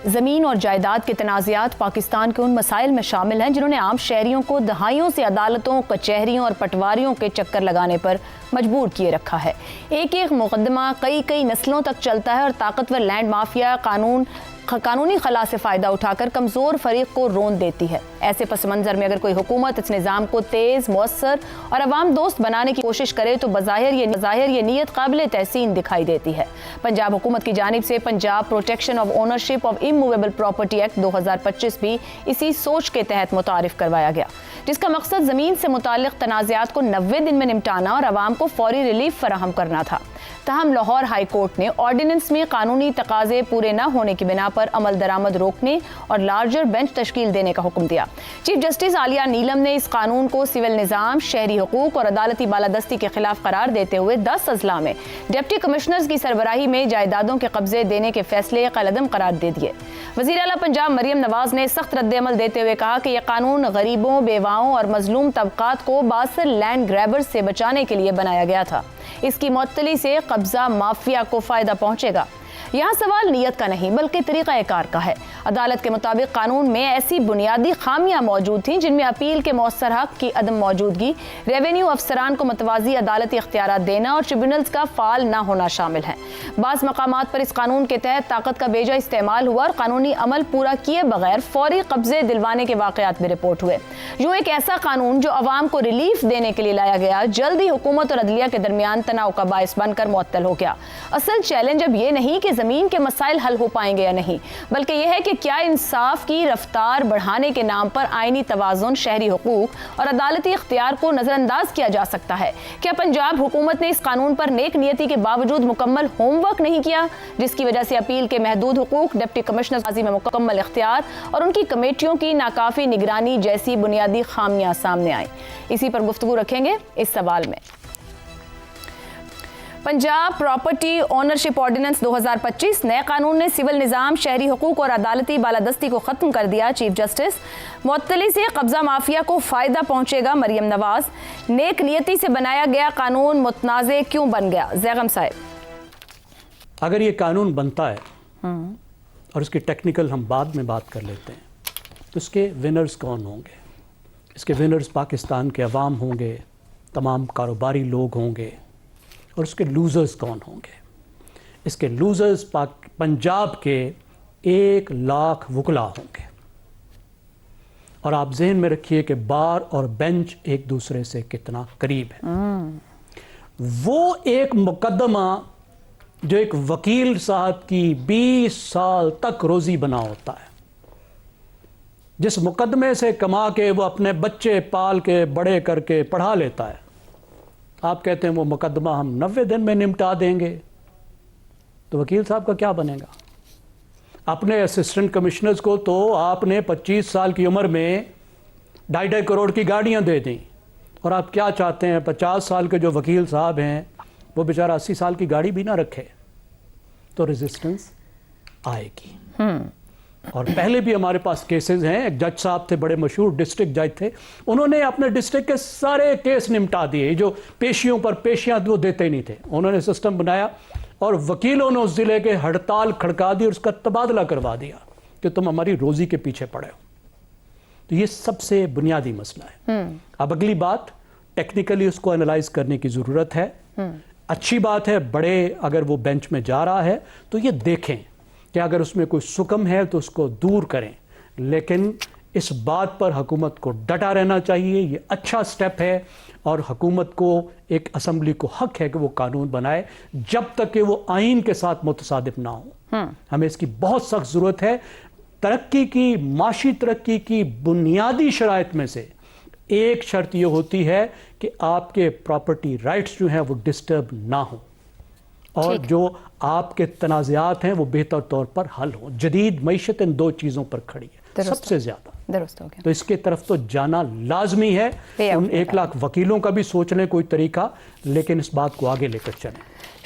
زمین اور جائیداد کے تنازعات پاکستان کے ان مسائل میں شامل ہیں جنہوں نے عام شہریوں کو دہائیوں سے عدالتوں، کچہریوں اور پٹواریوں کے چکر لگانے پر مجبور کیے رکھا ہے۔ ایک ایک مقدمہ کئی نسلوں تک چلتا ہے اور طاقتور لینڈ مافیا قانونی خلا سے فائدہ اٹھا کر کمزور فریق کو رون دیتی ہے۔ ایسے پس منظر میں اگر کوئی حکومت اس نظام کو تیز، مؤثر اور عوام دوست بنانے کی کوشش کرے تو بظاہر یہ نیت قابل تحسین دکھائی دیتی ہے۔ پنجاب حکومت کی جانب سے Punjab protection of ownership of immovable property act 2025 بھی اسی سوچ کے تحت متعارف کروایا گیا، جس کا مقصد زمین سے متعلق تنازعات کو 90 دن میں نمٹانا اور عوام کو فوری ریلیف فراہم کرنا تھا۔ تاہم لاہور ہائی کورٹ نے آرڈیننس میں قانونی تقاضے پورے نہ ہونے کی بنا پر عمل درآمد روکنے اور لارجر بینچ تشکیل دینے کا حکم دیا۔ چیف جسٹس عالیہ نیلم نے اس قانون کو سول نظام، شہری حقوق اور عدالتی بالادستی کے خلاف قرار دیتے ہوئے 10 اضلاع میں ڈپٹی کمشنرز کی سربراہی میں جائیدادوں کے قبضے دینے کے فیصلے قلعدم قرار دے دیے۔ وزیر اعلیٰ پنجاب مریم نواز نے سخت رد عمل دیتے ہوئے کہا کہ یہ قانون غریبوں، بیواؤں اور مظلوم طبقات کو باثر لینڈ گریبرز سے بچانے کے لیے بنایا گیا تھا۔ اس کی معطلی سے قبضہ مافیا کو فائدہ پہنچے گا۔ یہاں سوال نیت کا نہیں بلکہ طریقہ کار کا ہے۔ عدالت کے مطابق قانون میں ایسی بنیادی خامیاں موجود تھیں جن میں اپیل کے مؤثر حق کی عدم موجودگی، ریونیو افسران کو متوازی عدالتی اختیارات دینا اور ٹریبیونلز کا فعال نہ ہونا شامل ہیں۔ بعض مقامات پر اس قانون کے تحت طاقت کا بیجا استعمال ہوا اور قانونی عمل پورا کیے بغیر فوری قبضے دلوانے کے واقعات بھی رپورٹ ہوئے۔ یوں ایک ایسا قانون جو عوام کو ریلیف دینے کے لیے لایا گیا، جلد ہی حکومت اور عدلیہ کے درمیان تناؤ کا باعث بن کر معطل ہو گیا۔ اصل چیلنج اب یہ نہیں کہ زمین کے مسائل حل ہو پائیں گے یا نہیں، بلکہ یہ ہے کہ کیا انصاف کی رفتار بڑھانے کے نام پر آئینی توازن، شہری حقوق اور عدالتی اختیار کو نظر انداز کیا جا سکتا ہے؟ کیا پنجاب حکومت نے اس قانون پر نیک نیتی کے باوجود مکمل ہوم ورک نہیں کیا، جس کی وجہ سے اپیل کے محدود حقوق، ڈپٹی کمشنر میں مکمل اختیار اور ان کی کمیٹیوں کی ناکافی نگرانی جیسی بنیادی خامیاں سامنے آئیں؟ اسی پر گفتگو رکھیں گے اس سوال میں۔ پنجاب پراپرٹی اونرشپ آرڈیننس 2025 نئے قانون نے سول نظام، شہری حقوق اور عدالتی بالادستی کو ختم کر دیا۔ چیف جسٹس معطلی سے قبضہ مافیا کو فائدہ پہنچے گا، مریم نواز۔ نیک نیتی سے بنایا گیا قانون متنازع کیوں بن گیا، زیغم صاحب؟ اگر یہ قانون بنتا ہے اور اس کی ٹیکنیکل ہم بعد میں بات کر لیتے ہیں تو اس کے ونرز کون ہوں گے؟ اس کے ونرز پاکستان کے عوام ہوں گے، تمام کاروباری لوگ ہوں گے، اور اس کے لوزرز کون ہوں گے؟ اس کے لوزرز پنجاب کے 1 لاکھ وکلا ہوں گے۔ اور آپ ذہن میں رکھیے کہ بار اور بینچ ایک دوسرے سے کتنا قریب ہے۔ وہ ایک مقدمہ جو ایک وکیل صاحب کی 20 سال تک روزی بنا ہوتا ہے، جس مقدمے سے کما کے وہ اپنے بچے پال کے بڑے کر کے پڑھا لیتا ہے، آپ کہتے ہیں وہ مقدمہ ہم 90 دن میں نمٹا دیں گے، تو وکیل صاحب کا کیا بنے گا؟ اپنے اسسٹنٹ کمشنرز کو تو آپ نے 25 سال کی عمر میں 2.5 کروڑ کی گاڑیاں دے دیں، اور آپ کیا چاہتے ہیں 50 سال کے جو وکیل صاحب ہیں وہ بیچارہ 80 سال کی گاڑی بھی نہ رکھے؟ تو ریزسٹنس آئے گی۔ اور پہلے بھی ہمارے پاس کیسز ہیں، ایک جج صاحب تھے، بڑے مشہور ڈسٹرکٹ جج تھے، انہوں نے اپنے ڈسٹرکٹ کے سارے کیس نمٹا دیے، جو پیشیوں پر پیشیاں وہ دیتے نہیں تھے، انہوں نے سسٹم بنایا اور وکیلوں نے اس ضلع کے ہڑتال کھڑکا دی اور اس کا تبادلہ کروا دیا کہ تم ہماری روزی کے پیچھے پڑے ہو۔ تو یہ سب سے بنیادی مسئلہ ہے۔ اب اگلی بات، ٹیکنیکلی اس کو انالائز کرنے کی ضرورت ہے۔ اچھی بات ہے بڑے اگر وہ بینچ میں جا رہا ہے تو یہ دیکھیں کہ اگر اس میں کوئی سکم ہے تو اس کو دور کریں، لیکن اس بات پر حکومت کو ڈٹا رہنا چاہیے، یہ اچھا سٹیپ ہے، اور حکومت کو ایک اسمبلی کو حق ہے کہ وہ قانون بنائے جب تک کہ وہ آئین کے ساتھ متصادم نہ ہو۔ ہمیں اس کی بہت سخت ضرورت ہے۔ ترقی کی، معاشی ترقی کی بنیادی شرائط میں سے ایک شرط یہ ہوتی ہے کہ آپ کے پراپرٹی رائٹس جو ہیں وہ ڈسٹرب نہ ہوں، اور جو آپ کے تنازعات ہیں وہ بہتر طور پر حل ہوں۔ جدید معیشت ان 2 چیزوں پر کھڑی ہے سب سے زیادہ، درست ہو گیا۔ تو اس کے طرف تو جانا لازمی ہے۔ ان 1 لاکھ وکیلوں کا بھی سوچ لیں کوئی طریقہ، لیکن اس بات کو آگے لے کر چلیں۔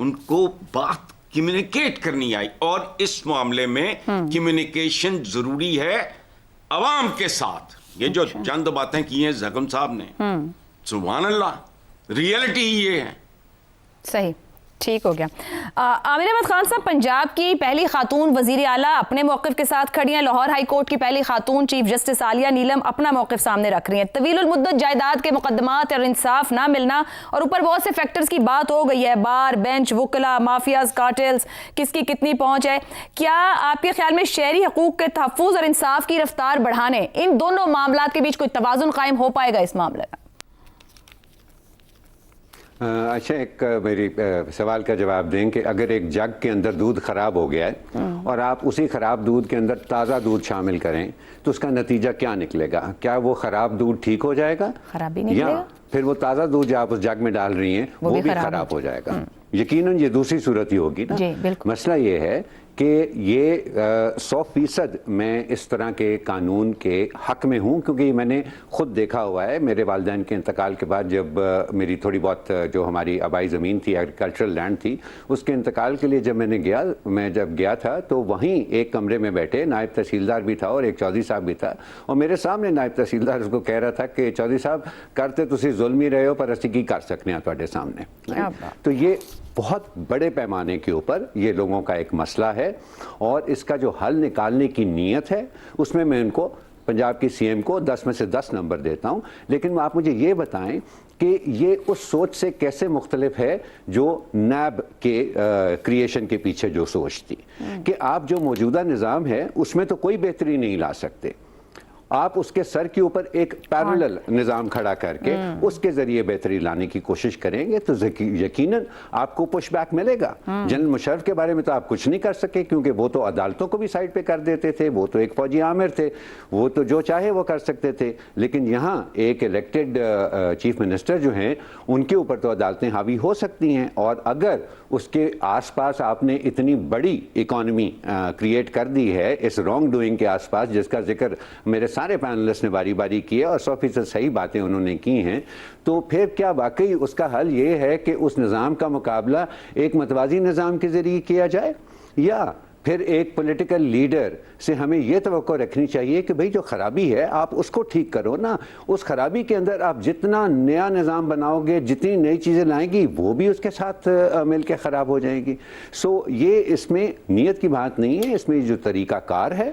ان کو بات کمیونیکیٹ کرنی آئی, اور اس معاملے میں کمیونیکیشن ضروری ہے عوام کے ساتھ. یہ جو چند باتیں کی ہیں زخم صاحب نے, سبحان اللہ, ریئلٹی ہی یہ ہے. صحیح, ٹھیک ہو گیا. عامر احمد خان صاحب, پنجاب کی پہلی خاتون وزیر اعلیٰ اپنے موقف کے ساتھ کھڑی ہیں. لاہور ہائی کورٹ کی پہلی خاتون چیف جسٹس عالیہ نیلم اپنا موقف سامنے رکھ رہی ہیں. طویل المدت جائیداد کے مقدمات اور انصاف نہ ملنا, اور اوپر بہت سے فیکٹرز کی بات ہو گئی ہے, بار, بینچ, وکلا, مافیاز, کارٹلز, کس کی کتنی پہنچ ہے. کیا آپ کے خیال میں شہری حقوق کے تحفظ اور انصاف کی رفتار بڑھانے, ان دونوں معاملات کے بیچ کوئی توازن قائم ہو پائے گا اس معاملے میں؟ اچھا, ایک میری سوال کا جواب دیں کہ اگر ایک جگ کے اندر دودھ خراب ہو گیا ہے اور آپ اسی خراب دودھ کے اندر تازہ دودھ شامل کریں تو اس کا نتیجہ کیا نکلے گا؟ کیا وہ خراب دودھ ٹھیک ہو جائے گا, خرابی نکلے گا, یا پھر وہ تازہ دودھ جو آپ اس جگ میں ڈال رہی ہیں وہ بھی خراب ہو جائے گا؟ یقیناً یہ دوسری صورت ہی ہوگی نا. جی بالکل. مسئلہ یہ ہے کہ یہ 100% میں اس طرح کے قانون کے حق میں ہوں, کیونکہ میں نے خود دیکھا ہوا ہے. میرے والدین کے انتقال کے بعد جب میری تھوڑی بہت جو ہماری آبائی زمین تھی, ایگریکلچرل لینڈ تھی, اس کے انتقال کے لیے جب میں جب گیا تھا تو وہیں ایک کمرے میں بیٹھے نائب تحصیلدار بھی تھا اور ایک چودھری صاحب بھی تھا, اور میرے سامنے نائب تحصیلدار اس کو کہہ رہا تھا کہ چودھری صاحب کرتے تسی ظلم ہی رہے ہو, پر اسی کی کر سکنے ہیں تواڈے سامنے. تو یہ بہت بڑے پیمانے کے اوپر یہ لوگوں کا ایک مسئلہ ہے, اور اس کا جو حل نکالنے کی نیت ہے اس میں ان کو پنجاب کی سی ایم کو 10 میں سے 10 نمبر دیتا ہوں. لیکن آپ مجھے یہ بتائیں کہ یہ اس سوچ سے کیسے مختلف ہے جو نیب کے کریشن کے پیچھے جو سوچ تھی, کہ آپ جو موجودہ نظام ہے اس میں تو کوئی بہتری نہیں لا سکتے, آپ اس کے سر کے اوپر ایک پیرلل نظام کھڑا کر کے اس کے ذریعے بہتری لانے کی کوشش کریں گے تو یقیناً آپ کو پش بیک ملے گا. جنرل مشرف کے بارے میں تو آپ کچھ نہیں کر سکے, کیونکہ وہ تو عدالتوں کو بھی سائڈ پہ کر دیتے تھے, وہ تو ایک فوجی آمر تھے, وہ تو جو چاہے وہ کر سکتے تھے. لیکن یہاں ایک الیکٹڈ چیف منسٹر جو ہیں ان کے اوپر تو عدالتیں حاوی ہو سکتی ہیں, اور اگر اس کے آس پاس آپ نے اتنی بڑی اکانومی کریٹ کر دی ہے اس رانگ ڈوئنگ کے آس پاس, جس کا ذکر میرے سارے پینلسٹ نے باری باری کیا اور 100% صحیح باتیں انہوں نے کی ہیں, تو پھر کیا واقعی اس کا حل یہ ہے کہ اس نظام کا مقابلہ ایک متوازی نظام کے ذریعے کیا جائے, یا پھر ایک پولیٹیکل لیڈر سے ہمیں یہ توقع رکھنی چاہیے کہ بھئی جو خرابی ہے آپ اس کو ٹھیک کرو نا, اس خرابی کے اندر آپ جتنا نیا نظام بناؤ گے, جتنی نئی چیزیں لائیں گی, وہ بھی اس کے ساتھ مل کے خراب ہو جائیں گی. سو یہ اس میں نیت کی بات نہیں ہے, اس میں جو طریقہ کار ہے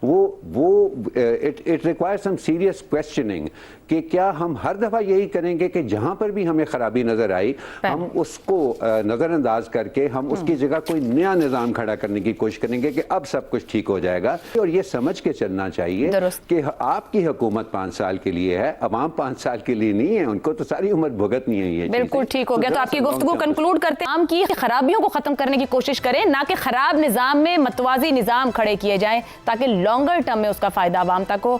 وہ اٹ ریکوائر سم سیریس کویسچننگ کہ کیا ہم ہر دفعہ یہی کریں گے کہ جہاں پر بھی ہمیں خرابی نظر آئی ہم اس کو نظر انداز کر کے ہم اس کی جگہ کوئی نیا نظام کھڑا کرنے کی کوشش کریں گے کہ اب سب کچھ ٹھیک ہو جائے گا. اور یہ سمجھ کے چلنا چاہیے کہ آپ کی حکومت 5 سال کے لیے ہے, عوام 5 سال کے لیے نہیں ہے, ان کو تو ساری عمر بھگتنی ہے. یہ بالکل ٹھیک ہو گیا. تو آپ کی گفتگو کنکلوڈ کرتے ہیں, عام کی خرابیوں کو ختم کرنے کی کوشش کریں, نہ کہ خراب نظام میں متوازی نظام کھڑے کیے جائیں تاکہ لانگر ٹرم میں اس کا فائدہ عوام تک ہو.